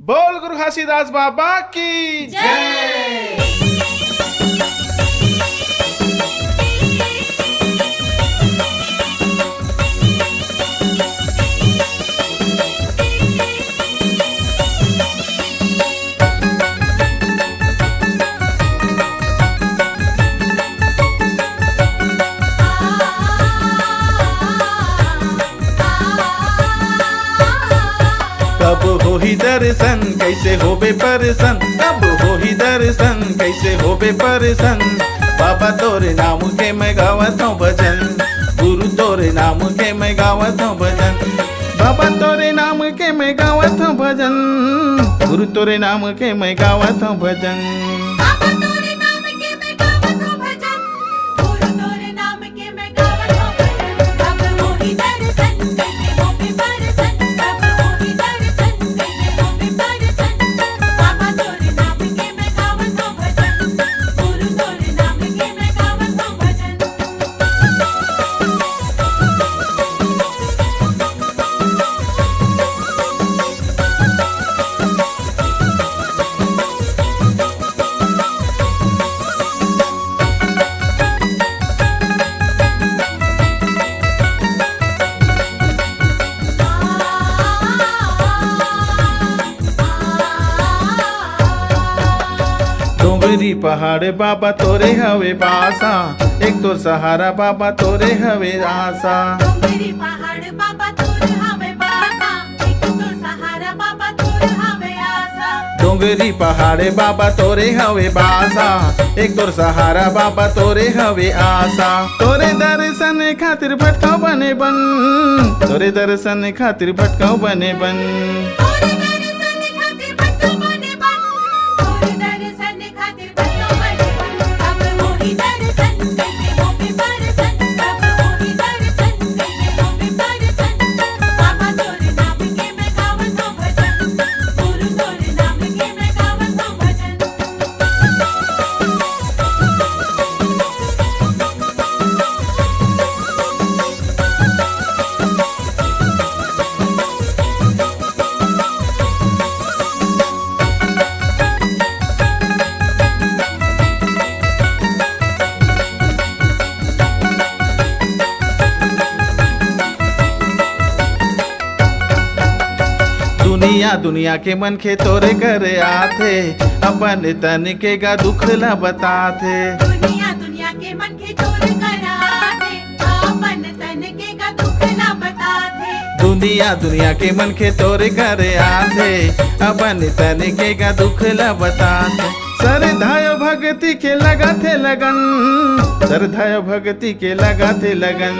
बोल गुरु घासीदास बाबा की जय। कब हो ही दर्शन कैसे हो बे परसन, कब हो ही दर्शन कैसे हो बे परसन। बाबा तोरे नाम के मैं गावत हूँ भजन, गुरु तोरे नाम के मैं गावत हूँ भजन। बाबा तोरे नाम के मैं गावत हूँ भजन, गुरु तोरे नाम के मैं गावत हूँ भजन। डोंगरी पहाड़ बाबा तोरे हवे बासा, एक तोर सहारा बाबा तोरे हवे आशा। डोंगरी पहाड़ बाबा तोरे हवे बासा, एक तोर सहारा बाबा तोरे हवे आशा। डोंगरी पहाड़ बाबा तोरे हवे बासा, एक तोर सहारा बाबा तोरे हवे आशा। तोरे दर्शन खातिर भटकाऊ बने बन, तोरे दर्शन खातिर भटकाऊ बने बन। दुनिया दुनिया के मन के तोरे करे आथे, अपन तन के गा दुख ला बताथे। दुनिया दुनिया के मन के तोरे कराते, अपन तन के का दुख ला बताते। दुनिया दुनिया के मन के तोरे करे आथे, अपन तन के गा दुख ला बताथे। सरधायो भक्ति के लगाथे लगन, सरधायो भक्ति के लगाथे लगन।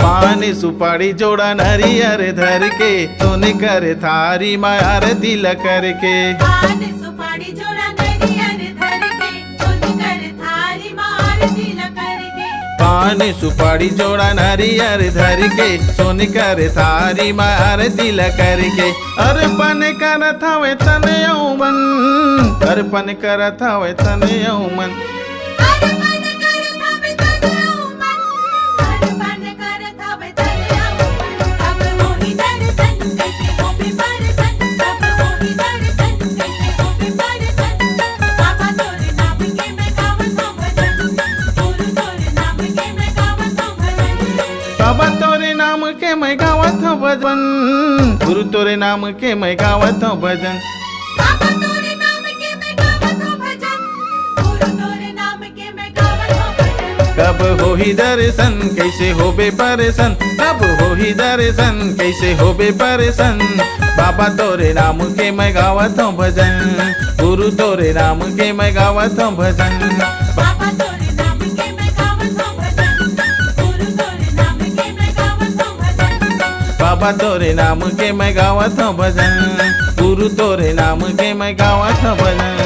पानी सुपारी जोड़ा नरियर धर के, सोने करे थारी मायार दिल करके। पान सुपारी जोड़ा नरियर धर के, सोने कर थारी मार दिल करके। पानी सुपारी जोड़ा नरियर धर के, सोने करे थारी मायार दिल करके। अर्पण करत हवे तने मन, अर्पण करत हवे तने मन। बाबा तोरे नाम के मैं गावत हूँ भजन, गुरु तोरे नाम के मैं गावत हूँ भजन। बाबा तोरे नाम के मैं गावत हूँ भजन, गुरु तोरे नाम के मैं गावत हूँ भजन। कब होही दर्शन कैसे होबे परसन, कब होही दर्शन कैसे होबे परसन। बाबा तोरे नाम के मैं गावत हूँ भजन, गुरु तोरे नाम के मैं गावत हूँ भजन। बाबा तोरे नाम के मैं गावत हूँ भजन, गुरु तोरे नाम के मैं गावत हूँ भजन। बाबा तोरे नाम के मैं गावत हूँ भजन, गुरु तोरे नाम के मैं गावत हूँ भजन।